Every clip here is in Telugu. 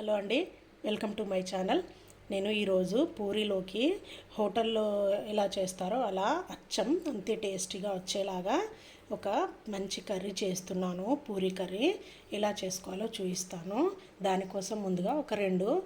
హలో అండి, వెల్కమ్ టు మై ఛానల్. నేను ఈరోజు పూరీలోకి హోటల్లో ఎలా చేస్తారో అలా అచ్చం అంతే టేస్టీగా వచ్చేలాగా ఒక మంచి కర్రీ చేస్తున్నాను. పూరీ కర్రీ ఎలా చేసుకోవాలో చూపిస్తాను. దానికోసం ముందుగా ఒక 2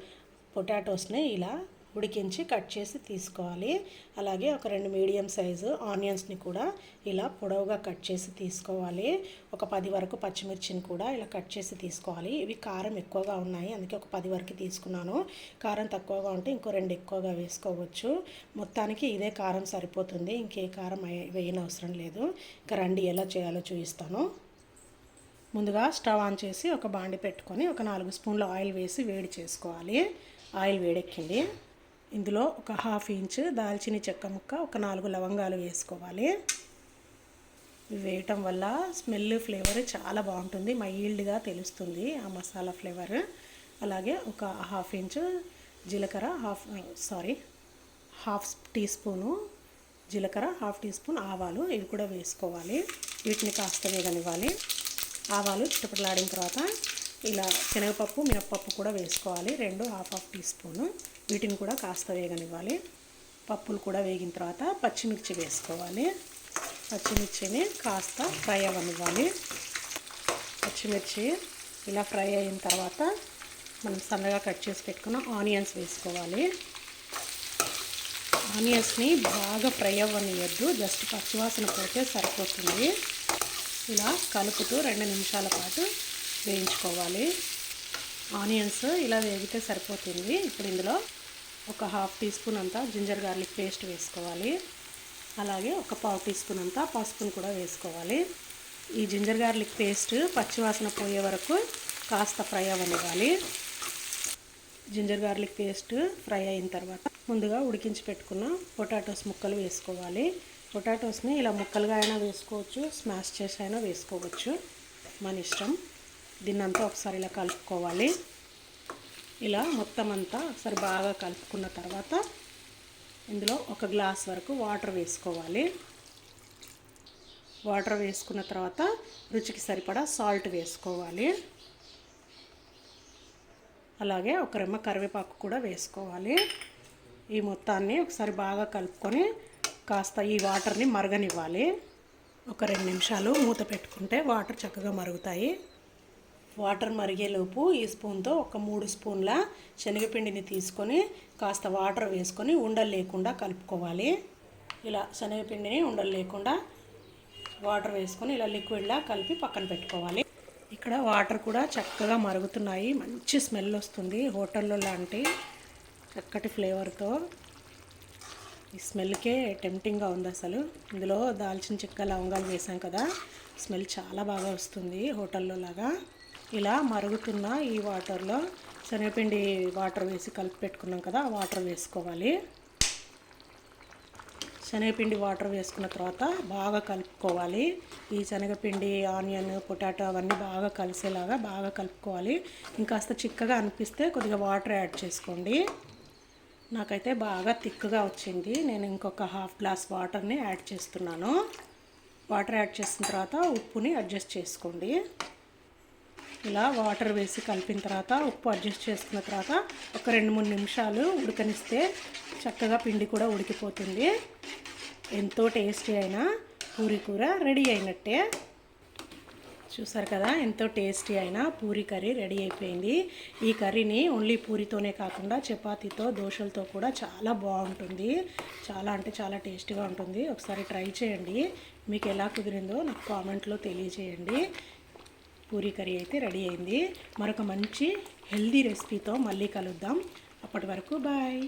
పొటాటోస్ని ఇలా ఉడికించి కట్ చేసి తీసుకోవాలి. అలాగే ఒక 2 మీడియం సైజు ఆనియన్స్ని కూడా ఇలా పొడవుగా కట్ చేసి తీసుకోవాలి. ఒక 10 వరకు పచ్చిమిర్చిని కూడా ఇలా కట్ చేసి తీసుకోవాలి. ఇవి కారం ఎక్కువగా ఉన్నాయి, అందుకే ఒక 10 వరకు తీసుకున్నాను. కారం తక్కువగా ఉంటే ఇంకో 2 ఎక్కువగా వేసుకోవచ్చు. మొత్తానికి ఇదే కారం సరిపోతుంది, ఇంకే కారం వేయనవసరం లేదు. ఇక రండి ఎలా చేయాలో చూపిస్తాను. ముందుగా స్టవ్ ఆన్ చేసి ఒక బాండి పెట్టుకొని ఒక 4 స్పూన్ల ఆయిల్ వేసి వేడి చేసుకోవాలి. ఆయిల్ వేడెక్కింది. ఇందులో ఒక 1/2 ఇంచు దాల్చిన చెక్క ముక్క, ఒక 4 లవంగాలు వేసుకోవాలి. ఇవి వేయటం వల్ల స్మెల్ ఫ్లేవర్ చాలా బాగుంటుంది, మైల్డ్గా తెలుస్తుంది ఆ మసాలా ఫ్లేవర్. అలాగే ఒక 1/2 ఇంచు జీలకర్ర, హాఫ్ టీ స్పూను జీలకర్ర, 1/2 టీ స్పూన్ ఆవాలు, ఇవి కూడా వేసుకోవాలి. వీటిని కాస్త వేగనివ్వాలి. ఆవాలు చిటపటలాడిన తర్వాత ఇలా శనగపప్పు, మినప్పప్పు కూడా వేసుకోవాలి. 2 1/2 టీ స్పూను. వీటిని కూడా కాస్త వేగనివ్వాలి. పప్పులు కూడా వేగిన తర్వాత పచ్చిమిర్చి వేసుకోవాలి. పచ్చిమిర్చిని కాస్త ఫ్రై అవ్వనివ్వాలి. పచ్చిమిర్చి ఇలా ఫ్రై అయిన తర్వాత మనం సన్నగా కట్ చేసి పెట్టుకున్న ఆనియన్స్ వేసుకోవాలి. ఆనియన్స్ని బాగా ఫ్రై అవ్వనియద్దు, జస్ట్ పచ్చివాసన పోతే సరిపోతుంది. ఇలా కలుపుతూ 2 నిమిషాల పాటు వేయించుకోవాలి. ఆనియన్స్ ఇలా వేగితే సరిపోతుంది. ఇప్పుడు ఇందులో ఒక 1/2 టీ స్పూన్ అంతా జింజర్ గార్లిక్ పేస్ట్ వేసుకోవాలి. అలాగే ఒక 1/4 టీ స్పూన్ అంతా పసుపును కూడా వేసుకోవాలి. ఈ జింజర్ గార్లిక్ పేస్ట్ పచ్చివాసన పోయే వరకు కాస్త ఫ్రై అవ్వనివ్వాలి. జింజర్ గార్లిక్ పేస్ట్ ఫ్రై అయిన తర్వాత ముందుగా ఉడికించి పెట్టుకున్న పొటాటోస్ ముక్కలు వేసుకోవాలి. పొటాటోస్ని ఇలా ముక్కలుగా అయినా వేసుకోవచ్చు, స్మాష్ చేసి అయినా వేసుకోవచ్చు, మన ఇష్టం. దీన్నంతా ఒకసారి ఇలా కలుపుకోవాలి. ఇలా మొత్తం అంతా ఒకసారి బాగా కలుపుకున్న తర్వాత ఇందులో 1 గ్లాస్ వరకు వాటర్ వేసుకోవాలి. వాటర్ వేసుకున్న తర్వాత రుచికి సరిపడా సాల్ట్ వేసుకోవాలి. అలాగే ఒక రెమ్మ కరివేపాకు కూడా వేసుకోవాలి. ఈ మొత్తాన్ని ఒకసారి బాగా కలుపుకొని కాస్త ఈ వాటర్ని మరగనివ్వాలి. ఒక 2 నిమిషాలు మూత పెట్టుకుంటే వాటర్ చక్కగా మరుగుతాయి. వాటర్ మరిగేలోపు ఈ స్పూన్తో ఒక 3 స్పూన్ల శనగపిండిని తీసుకొని కాస్త వాటర్ వేసుకొని ఉండలు లేకుండా కలుపుకోవాలి. ఇలా శనగపిండిని ఉండలు లేకుండా వాటర్ వేసుకొని ఇలా లిక్విడ్లా కలిపి పక్కన పెట్టుకోవాలి. ఇక్కడ వాటర్ కూడా చక్కగా మరుగుతున్నాయి, మంచి స్మెల్ వస్తుంది, హోటల్లో లాంటి చక్కటి ఫ్లేవర్తో. ఈ స్మెల్కే టెంప్టింగ్గా ఉంది అసలు. ఇందులో దాల్చిన చెక్క, లవంగాలు వేసాం కదా, స్మెల్ చాలా బాగా వస్తుంది హోటల్లో లాగా. ఇలా మరుగుతున్న ఈ వాటర్లో శనగపిండి వాటర్ వేసి కలిపి పెట్టుకున్నాం కదా, ఆ వాటర్ వేసుకోవాలి. శనగపిండి వాటర్ వేసుకున్న తర్వాత బాగా కలుపుకోవాలి. ఈ శనగపిండి, ఆనియన్, పొటాటో అవన్నీ బాగా కలిసేలాగా బాగా కలుపుకోవాలి. ఇంకాస్త చిక్కగా అనిపిస్తే కొద్దిగా వాటర్ యాడ్ చేసుకోండి. నాకైతే బాగా థిక్గా వచ్చింది. నేను ఇంకొక 1/2 గ్లాస్ వాటర్ని యాడ్ చేస్తున్నాను. వాటర్ యాడ్ చేసిన తర్వాత ఉప్పుని అడ్జస్ట్ చేసుకోండి. ఇలా వాటర్ వేసి కలిపిన తర్వాత ఉప్పు అడ్జస్ట్ చేసుకున్న తర్వాత ఒక 2-3 నిమిషాలు ఉడకనిస్తే చక్కగా పిండి కూడా ఉడికిపోతుంది. ఎంతో టేస్టీ అయిన పూరీ కూర రెడీ అయినట్టే. చూసారు కదా, ఎంతో టేస్టీ అయిన పూరీ కర్రీ రెడీ అయిపోయింది. ఈ కర్రీని ఓన్లీ పూరితోనే కాకుండా చపాతీతో, దోశలతో కూడా చాలా బాగుంటుంది. చాలా అంటే చాలా టేస్టీగా ఉంటుంది. ఒకసారి ట్రై చేయండి. మీకు ఎలా కుదిరిందో నాకు కామెంట్లో తెలియజేయండి. పూరీ కర్రీ అయితే రెడీ అయింది. మరొక మంచి హెల్దీ రెసిపీతో మళ్ళీ కలుద్దాం. అప్పటి వరకు బాయ్.